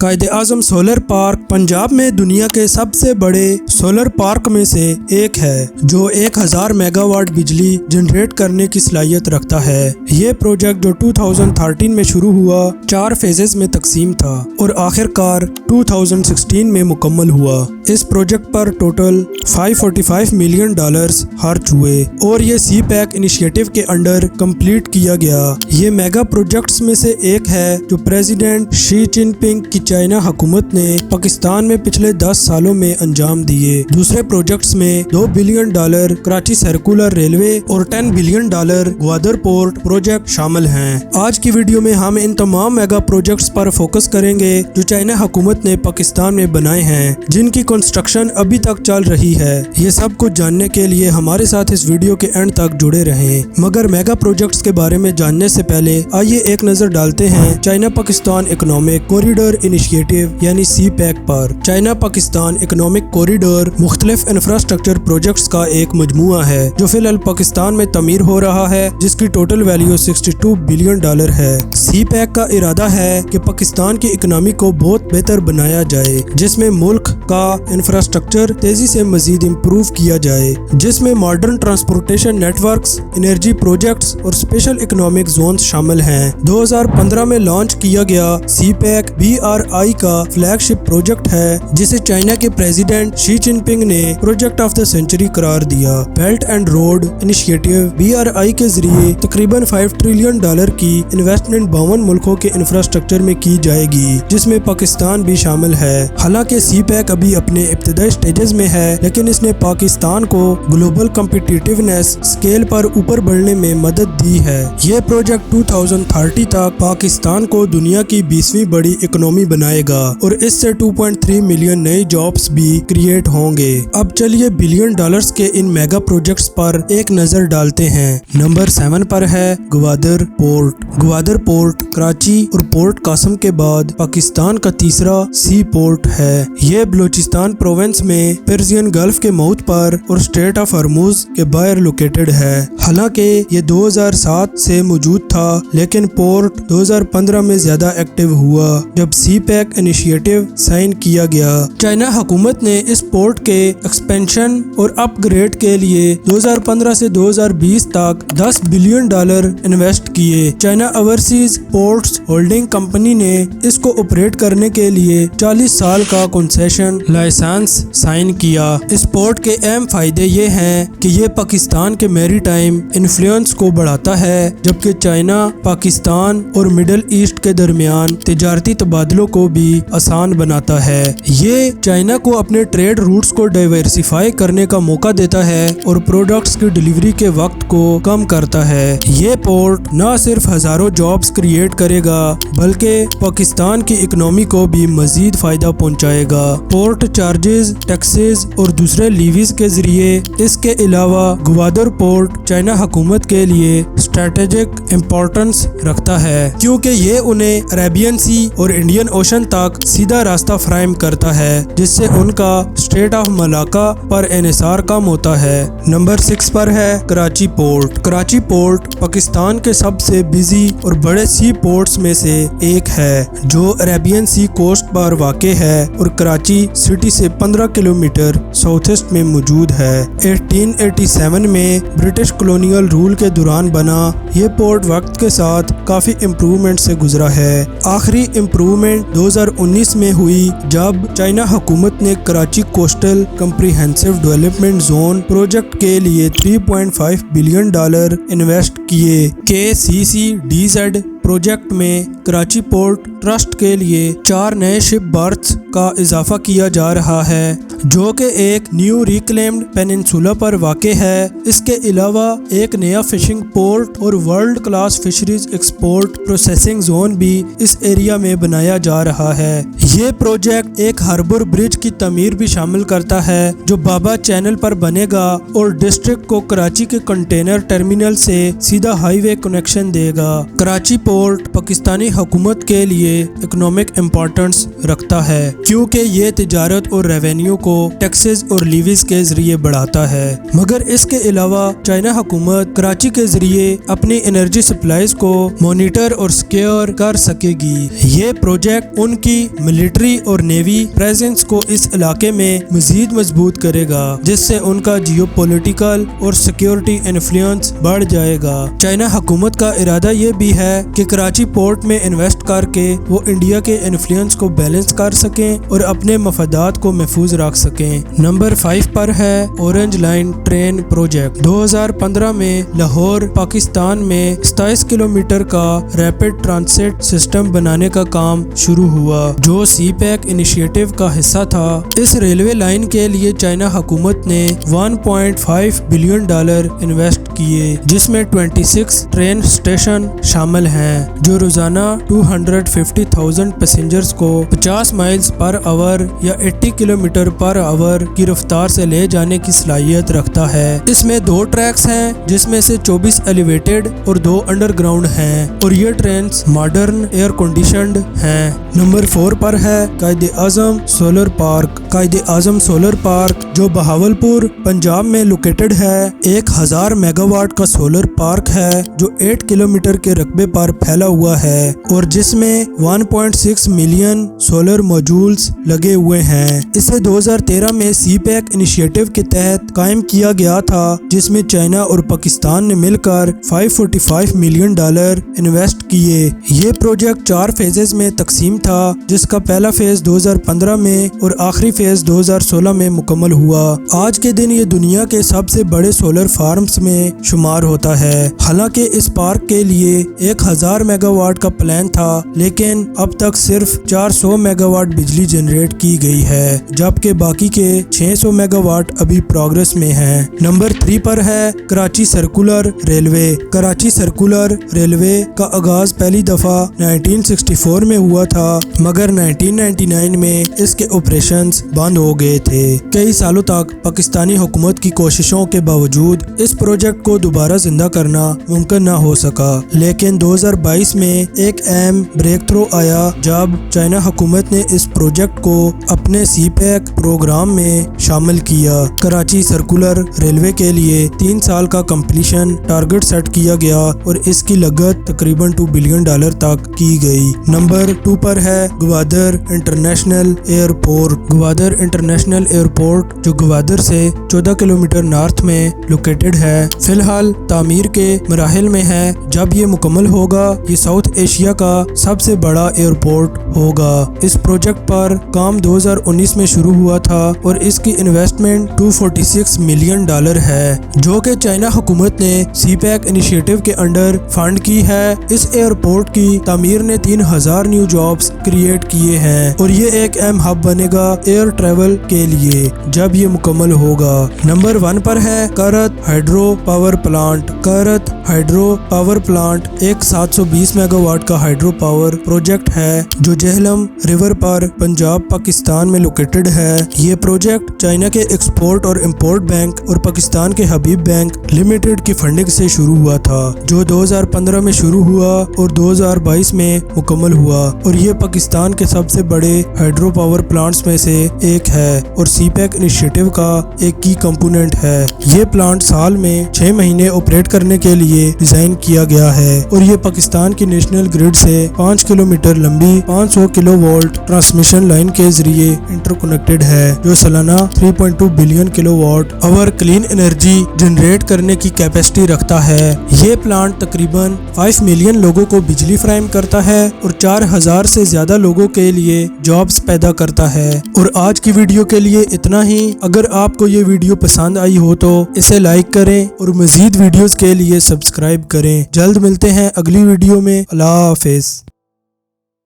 Quaid Azam solar park Punjab میں دنیا کے سب سے بڑے سولر پارک میں سے ایک ہے جو 1000 میگا واٹ بجلی جنریٹ کرنے کی صلاحیت رکھتا ہے۔ یہ پروجیکٹ جو 2013 میں شروع ہوا 4 فیزز میں تقسیم تھا اور آخر کار 2016 میں مکمل ہوا۔ اس پروجیکٹ پر ٹوٹل $545 ملین خرچ ہوئے اور یہ سی پیک انیشیٹو کے انڈر کمپلیٹ کیا گیا۔ یہ میگا پروجیکٹس میں سے ایک ہے جو پریزیڈنٹ شی جن پنگ کی چائنا حکومت نے پاکستان میں پچھلے 10 سالوں میں انجام دیے۔ دوسرے پروجیکٹس میں $2 بلین کراچی سرکولر ریلوے اور $10 بلین گوادر پورٹ پروجیکٹ شامل ہیں۔ آج کی ویڈیو میں ہم ان تمام میگا پروجیکٹس پر فوکس کریں گے جو چائنا حکومت نے پاکستان میں بنائے ہیں، جن کی کنسٹرکشن ابھی تک چل رہی ہے۔ یہ سب کچھ جاننے کے لیے ہمارے ساتھ اس ویڈیو کے اینڈ تک جڑے رہیں۔ مگر میگا پروجیکٹس کے بارے میں جاننے سے پہلے آئیے ایک نظر ڈالتے ہیں China Pakistan economic corridor initiative یعنی سی پیک پر۔ چائنا پاکستان اکنامک کوریڈور مختلف انفراسٹرکچر پروجیکٹس کا ایک مجموعہ ہے جو فی الحال پاکستان میں تعمیر ہو رہا ہے، جس کی ٹوٹل ویلیو $62 بلین ہے۔ سی پیک کا ارادہ ہے کہ پاکستان کی اکنامی کو بہت بہتر بنایا جائے، جس میں ملک کا انفراسٹرکچر تیزی سے مزید امپروو کیا جائے، جس میں modern transportation networks, energy projects اور اسپیشل اکنامک زونز شامل ہیں۔ 2015 میں لانچ کیا گیا سی پیک BRI کا فلیگ شپ پروجیکٹ ہے، جسے چائنا کے پریزیڈنٹ شی جن پنگ نے پروجیکٹ آف دا سینچری قرار دیا۔ Belt and road initiative BRI کے ذریعے تقریباً $5 ٹریلین کی انویسٹمنٹ 52 ملکوں کے انفراسٹرکچر میں کی جائے گی، جس میں پاکستان بھی شامل ہے۔ حالانکہ سی پیک ابھی اپنے ابتدائی سٹیجز میں ہے، لیکن اس نے پاکستان کو گلوبل کمپیٹیٹیونیس اسکیل پر اوپر بڑھنے میں مدد دی ہے۔ یہ پروجیکٹ 2030 تک پاکستان کو دنیا کی 20ویں بڑی اکنامی بنائے گا اور اس سے 2.3 ملین نئے جابز بھی کریٹ ہوں گے۔ اب چلیے بلین ڈالرز کے ان میگا پروجیکٹس پر ایک نظر ڈالتے ہیں۔ نمبر 7 پر ہے گوادر پورٹ۔ گوادر پورٹ کراچی اور پورٹ قاسم کے بعد پاکستان کا تیسرا سی پورٹ ہے۔ یہ بلوچستان پروونس میں پرسین گلف کے ماؤتھ پر اور اسٹریٹ آف ہرموز کے باہر لوکیٹڈ ہے۔ حالانکہ یہ 2007 سے موجود تھا، لیکن پورٹ 2015 میں زیادہ ایکٹیو ہوا جب سی پیک انیشیٹو سائن کیا گیا۔ چائنا حکومت نے اس پورٹ کے ایکسپینشن اور اپ گریڈ کے لیے 2015 سے 2020 تک $10 بلین انویسٹ کیے۔ China overseas ports holding company نے اس کو آپریٹ کرنے کے لیے 40 سال کا کنسیشن لائسنس سائن کیا۔ اس پورٹ کے اہم فائدے یہ ہیں کہ یہ پاکستان کے میری ٹائم انفلوئنس کو بڑھاتا ہے، جبکہ چائنا پاکستان اور مڈل ایسٹ کے درمیان تجارتی تبادلوں کو بھی آسان بناتا ہے۔ یہ چائنا کو اپنے ٹریڈ روٹس کو ڈائیورسیفائی کرنے کا موقع دیتا ہے اور پروڈکٹس کی ڈیلیوری کے وقت کو کم کرتا ہے۔ یہ پورٹ نہ صرف ہزاروں جابز کریٹ کرے گا بلکہ پاکستان کی اکنامی کو بھی مزید فائدہ پہنچائے گا۔ پورٹ چارجز، ٹیکسز اور دوسرے لیویز کے ذریعے اس کے علاوہ گوادر پورٹ چائنا حکومت کے لیے اسٹریٹجک امپورٹنس رکھتا ہے، کیونکہ یہ انہیں عربین سی اور انڈین اوشن تک سیدھا راستہ فراہم کرتا ہے، جس سے ان کا اسٹریٹ آف ملاکا پر انحصار کم ہوتا ہے۔ نمبر 6 پر ہے کراچی پورٹ۔ کراچی پورٹ پاکستان کے سب سے بزی اور بڑے سی پورٹس میں سے ایک ہے، جو عربین سی کوسٹ پر واقع ہے اور کراچی سٹی سے 15 کلومیٹر ساؤتھ ایسٹ میں موجود ہے۔ 1887 میں برٹش کلونیل رول کے دوران بنا یہ پورٹ وقت کے ساتھ کافی امپروومنٹ سے گزرا ہے۔ آخری امپروومنٹ 2019 میں ہوئی جب چائنا حکومت نے Karachi coastal comprehensive development zone project کے لیے $3.5 بلین انویسٹ کیے۔ KCCDZ پروجیکٹ میں کراچی پورٹ ٹرسٹ کے لیے 4 نئے شپ برتھس کا اضافہ کیا جا رہا ہے، جو کہ ایک نیو ریکلیمڈ پیننسولا پر واقع ہے۔ اس کے علاوہ ایک نیا فشنگ پورٹ اور world class fisheries export processing zone بھی اس ایریا میں بنایا جا رہا ہے۔ یہ پروجیکٹ ایک ہاربر برج کی تعمیر بھی شامل کرتا ہے جو بابا چینل پر بنے گا اور ڈسٹرکٹ کو کراچی کے کنٹینر ٹرمینل سے سیدھا ہائی وے کنیکشن دے گا۔ کراچی پورٹ پاکستانی حکومت کے لیے اکنامک امپورٹنس رکھتا ہے، کیونکہ یہ تجارت اور ریونیو کو ٹیکسز اور لیویز کے ذریعے بڑھاتا ہے۔ مگر اس کے علاوہ چائنا حکومت کراچی کے ذریعے اپنی انرجی سپلائیز کو مانیٹر اور سیکیور کر سکے گی۔ یہ پروجیکٹ ان کی ملٹری اور نیوی پریزنس کو اس علاقے میں مزید مضبوط کرے گا، جس سے ان کا جیو پولیٹیکل اور سیکیورٹی انفلوئنس بڑھ جائے گا۔ چائنا حکومت کا ارادہ یہ بھی ہے کہ کراچی پورٹ میں انویسٹ کر کے وہ انڈیا کے انفلوئنس کو بیلنس کر سکیں اور اپنے مفادات کو محفوظ رکھ سکیں۔ نمبر 5 پر ہے اورنج لائن ٹرین پروجیکٹ۔ 2015 میں لاہور پاکستان میں 27 کلومیٹر کا ریپڈ ٹرانزٹ سسٹم بنانے کا کام شروع ہوا، جو سی پیک انیشیٹو کا حصہ تھا۔ اس ریلوے لائن کے لیے چائنا حکومت نے $1.5 بلین انویسٹ کیے، جس میں 26 ٹرین اسٹیشن شامل ہیں، جو روزانہ 250,000 پیسنجرز کو 50 مائلز پر آور یا 80 کلومیٹر پر آور کی رفتار سے لے جانے کی صلاحیت رکھتا ہے۔ اس میں 2 ٹریکس ہیں، جس میں سے 24 ایلیویٹڈ اور 2 انڈر گراؤنڈ ہیں، اور یہ ٹرینز ماڈرن ایئر کنڈیشنڈ ہیں۔ نمبر 4 پر ہے Quaid Azam solar park. Quaid Azam solar park جو بہاولپور پنجاب میں لوکیٹڈ ہے، 1000 میگا واٹ کا سولر پارک ہے جو 8 کلومیٹر کے رقبے پر پھیلا ہوا ہے، اور جس میں 1.6 ملین سولر موجولز لگے ہوئے ہیں۔ اسے 2013 میں سی پیک انیشیٹو کے تحت قائم کیا گیا تھا، جس میں چائنا اور پاکستان نے مل کر $545 ملین انویسٹ کیے۔ یہ پروجیکٹ 4 فیزز میں تقسیم تھا، جس کا پہلا فیز 2015 میں اور آخری فیز 2016 میں مکمل ہوا۔ آج کے دن یہ دنیا کے سب سے بڑے سولر فارمز میں شمار ہوتا ہے۔ حالانکہ اس پارک کے لیے 1000 میگا واٹ کا پلان تھا، لیکن اب تک صرف 400 میگا واٹ بجلی جنریٹ کی گئی ہے، جبکہ باقی کے 600 میگا واٹ ابھی پروگرس میں ہیں۔ نمبر 3 پر ہے Karachi circular railway. Karachi circular railway کا آغاز پہلی دفعہ 1964 میں ہوا تھا، مگر 1999 میں اس کے آپریشنز بند ہو گئے تھے۔ کئی سالوں تک پاکستانی حکومت کی کوششوں کے باوجود اس پروجیکٹ کو دوبارہ زندہ کرنا ممکن نہ ہو سکا، لیکن 2022 میں ایک اہم بریک تھرو آیا جب چائنا حکومت نے اس پروجیکٹ کو اپنے سی پیک پروگرام میں شامل کیا۔ کراچی سرکولر ریلوے کے لیے 3 سال کا کمپلیشن ٹارگٹ سیٹ کیا گیا اور اس کی لاگت تقریباً $2 بلین تک کی گئی۔ نمبر 2 پر ہے Gwadar international airport. Gwadar international airport جو گوادر سے 14 کلومیٹر نارتھ میں لوکیٹڈ ہے، فی الحال تعمیر کے مراحل میں ہے۔ جب یہ مکمل ہوگا، یہ ساؤتھ ایشیا کا سب سے بڑا ایئرپورٹ ہوگا۔ اس پروجیکٹ پر کام 2019 میں شروع ہوا تھا اور اس کی انویسٹمنٹ $246 ملین ہے، جو کہ چائنا حکومت نے سی پیک انیشیٹو کے انڈر فنڈ کی ہے۔ اس ایئرپورٹ کی تعمیر نے 3000 نیو جابز کریٹ کیے ہیں اور یہ ایک اہم ہب بنے گا ایئر ٹریول کے لیے جب یہ مکمل ہوگا۔ نمبر 1 پر ہے کرت ہائیڈرو پاور پلانٹ۔ کرت ہائیڈرو پاور پلانٹ ایک 720 میگا واٹ کا ہائیڈرو پاور پروجیکٹ ہے جو جہلم ریور پر پنجاب پاکستان میں لوکیٹڈ ہے۔ یہ پروجیکٹ چائنا کے ایکسپورٹ اور امپورٹ بینک اور پاکستان کے حبیب بینک لمیٹڈ کی فنڈنگ سے شروع ہوا تھا، جو 2015 میں شروع ہوا اور 2022 میں مکمل ہوا، اور یہ پاکستان کے سب سے بڑے ہائیڈرو پاور پلانٹس میں سے ایک ہے اور سی پیک انیشیٹو کا ایک کی کمپوننٹ ہے۔ یہ پلانٹ سال میں 6 مہینے آپریٹ کرنے کے لیے ڈیزائن کیا گیا ہے اور یہ پاکستان کی نیشنل گریڈ سے 5 کلومیٹر لمبی 500 کلو وولٹ ٹرانسمیشن لائن کے ذریعے انٹر کنیکٹڈ ہے، جو سالانہ 3.2 billion kilowatt hour clean energy generate کرنے کی کیپیسٹی رکھتا ہے۔ یہ پلانٹ تقریباً 5 ملین لوگوں کو بجلی فراہم کرتا ہے اور 4000 سے زیادہ لوگوں کے لیے جابز پیدا کرتا ہے۔ اور آج کی ویڈیو کے لیے اتنا ہی۔ اگر آپ کو یہ ویڈیو پسند آئی ہو تو اسے لائک کریں اور مزید ویڈیوز کے لیے سبسکرائب کریں۔ جلد ملتے ہیں اگلی ویڈیو میں۔ اللہ حافظ۔